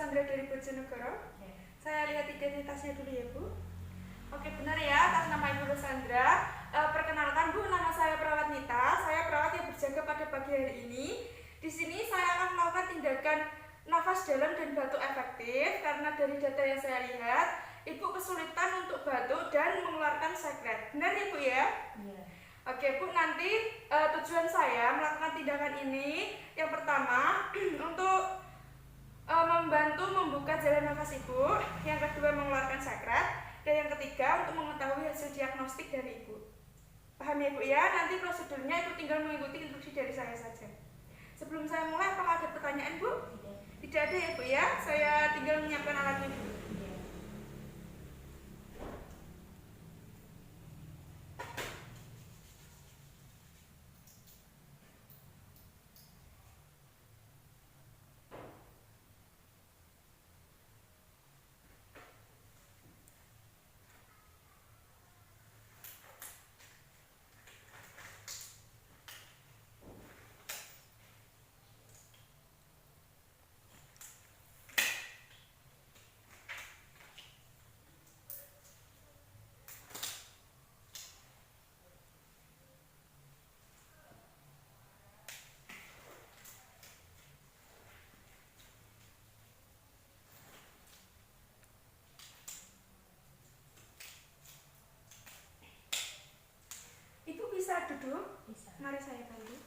Sandra dari Bojonegoro. Saya lihat identitasnya dulu ya Bu. Oke, benar ya, atas nama Ibu Sandra. Perkenalkan Bu, nama saya perawat Nita. Saya perawat yang berjaga pada pagi hari ini. Di sini saya akan melakukan tindakan nafas dalam dan batuk efektif karena dari data yang saya lihat, Ibu kesulitan untuk batuk dan mengeluarkan sekret. Benar ya Bu ya? Iya. Oke Bu, nanti tujuan saya melakukan tindakan ini yang pertama untuk membantu membuka jalan nafas Ibu, yang kedua mengeluarkan sekret, dan yang ketiga untuk mengetahui hasil diagnostik dari Ibu. Paham ya Bu ya? Nanti prosedurnya Ibu tinggal mengikuti instruksi dari saya saja. Sebelum saya mulai, apakah ada pertanyaan Bu? Tidak ada ya Bu ya? Saya tinggal menyiapkan alatnya dulu. Ibu bisa duduk? Bisa. Mari saya bantu.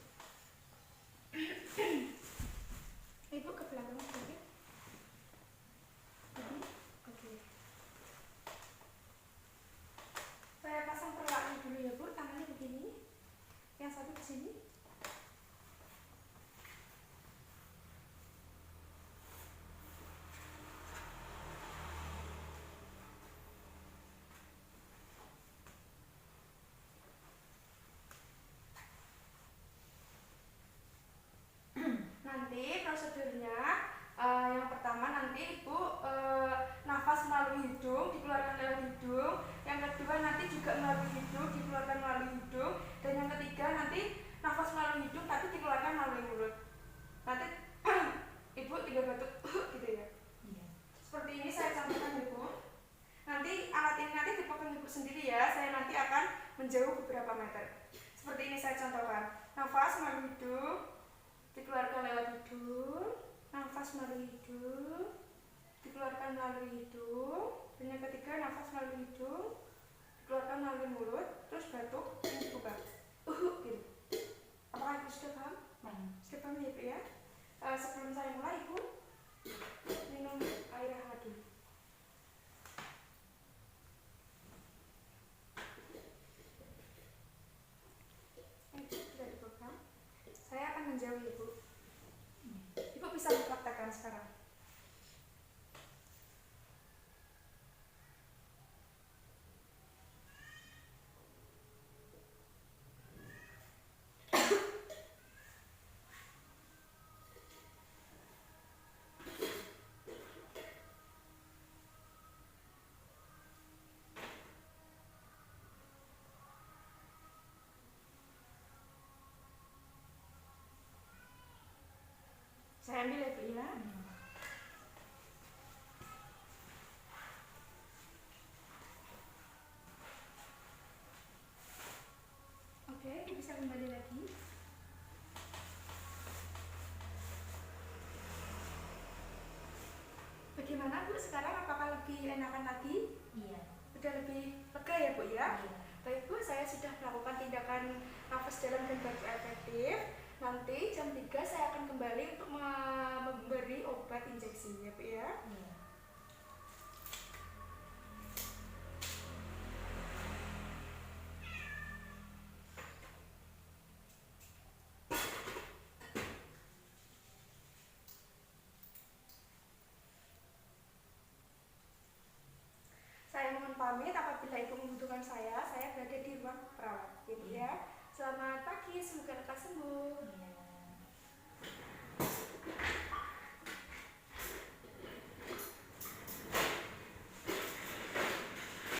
Ibu ke belakang sedikit. Oke. Saya pasang perlahan dulu ya Bu, tangannya begini. Yang satu di sini. Nanti prosedurnya yang pertama nanti Ibu nafas melalui hidung, dikeluarkan lewat hidung. Yang kedua nanti juga melalui hidung, dikeluarkan melalui hidung. Dan yang ketiga nanti nafas melalui hidung tapi dikeluarkan melalui mulut. Nanti Ibu tinggal batuk gitu ya. Iya. Seperti ini saya contohkan Ibu. Nanti alat ini nanti dipegang Ibu sendiri ya. Saya nanti akan menjauh beberapa meter. Seperti ini saya contohkan. Nafas melalui hidung, dikeluarkan lewat hidung, nafas melalui hidung, dikeluarkan melalui hidung, dan yang ketiga nafas melalui hidung, dikeluarkan melalui mulut, terus batuk, ini buka, gitu. Apakah Ibu sudah paham? Sudah paham ya Bu ya? Sebelum saya mulai Ibu minum air hangat dulu. Ibu sudah dipegang. Saya akan menjauh Ibu. Ibu bisa mempraktekkan sekarang. Saya ambil ya Bu ya. Oke, bisa kembali lagi. Bagaimana Bu sekarang? Apakah lebih enakan lagi? Iya. Sudah lebih lega ya Bu ya? Iya. Baik Bu, saya sudah melakukan tindakan nafas dalam dan batuk efektif. Nanti jam 3 saya akan kembali untuk memberi obat injeksi ya Bu ya. Iya. Saya mohon pamit apabila Ibu membutuhkan saya berada di ruang perawat. Gitu ya. Selamat pagi, semoga lekas sembuh. Iya.